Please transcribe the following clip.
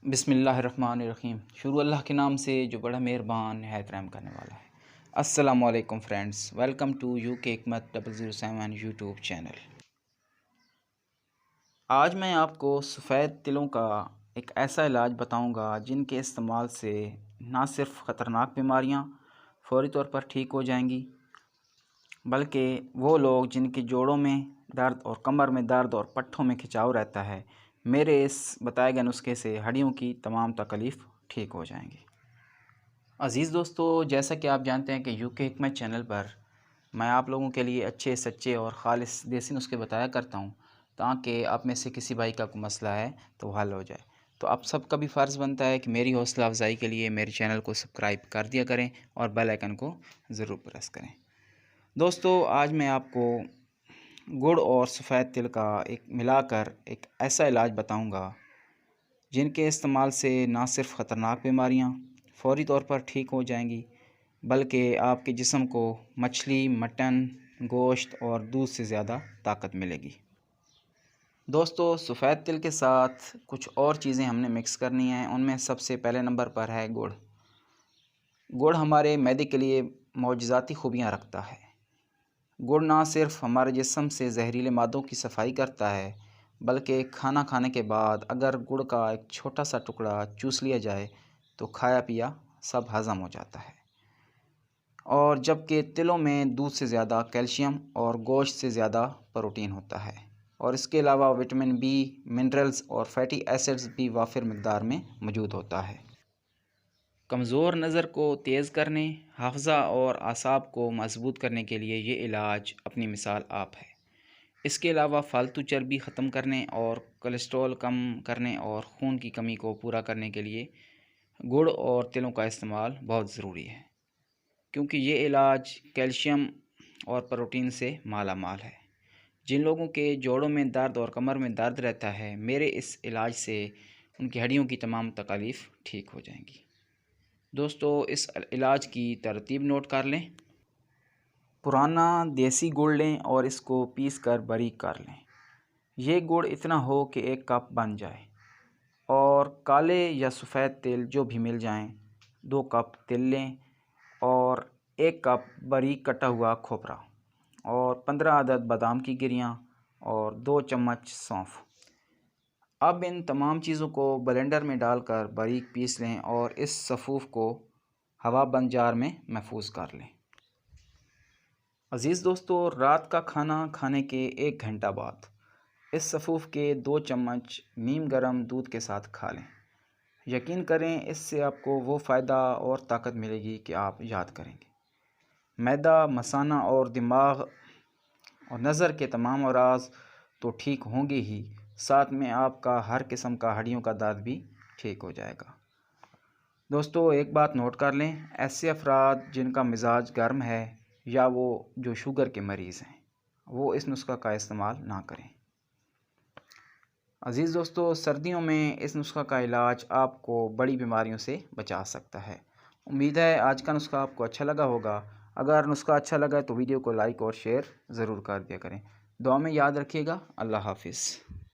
बिस्मिल्लाहिर्रहमानिर्रहीम। शुरू अल्लाह के नाम से जो बड़ा मेहरबान नहायत रहम करने वाला है। अस्सलामु अलैकुम फ्रेंड्स, वेलकम टू UK हिकमत 007 यूट्यूब चैनल। आज मैं आपको सफ़ेद तिलों का एक ऐसा इलाज बताऊंगा जिनके इस्तेमाल से ना सिर्फ ख़तरनाक बीमारियां फ़ौरी तौर पर ठीक हो जाएंगी, बल्कि वो लोग जिनके जोड़ों में दर्द और कमर में दर्द और पट्ठों में खिंचाव रहता है, मेरे इस बताए गए नुस्खे से हड्डियों की तमाम तकलीफ़ ठीक हो जाएंगी। अज़ीज़ दोस्तों, जैसा कि आप जानते हैं कि UK हिकमत चैनल पर मैं आप लोगों के लिए अच्छे सच्चे और ख़ालिस देसी नुस्खे बताया करता हूं, ताकि आप में से किसी भाई का कोई मसला है तो वो हल हो जाए। तो आप सबका भी फ़र्ज़ बनता है कि मेरी हौसला अफजाई के लिए मेरे चैनल को सब्सक्राइब कर दिया करें और बेल आइकन को ज़रूर प्रेस करें। दोस्तों, आज मैं आपको गुड़ और सफ़ेद तिल का एक मिलाकर एक ऐसा इलाज बताऊंगा जिनके इस्तेमाल से ना सिर्फ ख़तरनाक बीमारियां फ़ौरी तौर पर ठीक हो जाएंगी, बल्कि आपके जिस्म को मछली, मटन, गोश्त और दूध से ज़्यादा ताकत मिलेगी। दोस्तों, सफ़ेद तिल के साथ कुछ और चीज़ें हमने मिक्स करनी हैं। उनमें सबसे पहले नंबर पर है गुड़। गुड़ हमारे मैदे के लिए मौजज़ाती खूबियाँ रखता है। गुड़ ना सिर्फ हमारे जिस्म से जहरीले मादों की सफाई करता है, बल्कि खाना खाने के बाद अगर गुड़ का एक छोटा सा टुकड़ा चूस लिया जाए तो खाया पिया सब हज़म हो जाता है। और जबकि तिलों में दूध से ज़्यादा कैल्शियम और गोश्त से ज़्यादा प्रोटीन होता है, और इसके अलावा विटामिन बी, मिनरल्स और फैटी एसिड्स भी वाफिर मकदार में मौजूद होता है। कमज़ोर नज़र को तेज़ करने, हाफ़ज़ा और आसाब को मजबूत करने के लिए ये इलाज अपनी मिसाल आप है। इसके अलावा फ़ालतू चर्बी ख़त्म करने और कोलेस्ट्रॉल कम करने और खून की कमी को पूरा करने के लिए गुड़ और तिलों का इस्तेमाल बहुत ज़रूरी है, क्योंकि ये इलाज कैल्शियम और प्रोटीन से माला माल है। जिन लोगों के जोड़ों में दर्द और कमर में दर्द रहता है, मेरे इस इलाज से उनकी हड्डियों की तमाम तकलीफ़ ठीक हो जाएंगी। दोस्तों, इस इलाज की तरतीब नोट कर लें। पुराना देसी गुड़ लें और इसको पीस कर बारीक कर लें। ये गुड़ इतना हो कि 1 कप बन जाए, और काले या सफ़ेद तिल जो भी मिल जाएं 2 कप तिल लें, और 1 कप बारीक कटा हुआ खोपरा, और 15 अदद बादाम की गिरियाँ, और 2 चम्मच सौंफ। अब इन तमाम चीज़ों को ब्लेंडर में डालकर बारीक पीस लें और इस सफ़ूफ़ को हवा बंद जार में महफूज कर लें। अज़ीज़ दोस्तों, रात का खाना खाने के 1 घंटा बाद इस सफ़ूफ़ के 2 चम्मच नीम गर्म दूध के साथ खा लें। यकीन करें, इससे आपको वो फ़ायदा और ताकत मिलेगी कि आप याद करेंगे। मैदा, मसाना और दिमाग और नज़र के तमाम अमराज़ तो ठीक होंगे ही, साथ में आपका हर किस्म का हड्डियों का दर्द भी ठीक हो जाएगा। दोस्तों, एक बात नोट कर लें, ऐसे अफराद जिनका मिजाज गर्म है या वो जो शुगर के मरीज़ हैं, वो इस नुस्खा का इस्तेमाल ना करें। अज़ीज़ दोस्तों, सर्दियों में इस नुस्खा का इलाज आपको बड़ी बीमारियों से बचा सकता है। उम्मीद है आज का नुस्खा आपको अच्छा लगा होगा। अगर नुस्खा अच्छा लगा तो वीडियो को लाइक और शेयर ज़रूर कर दिया करें। दुआ में याद रखिएगा। अल्लाह हाफिज़।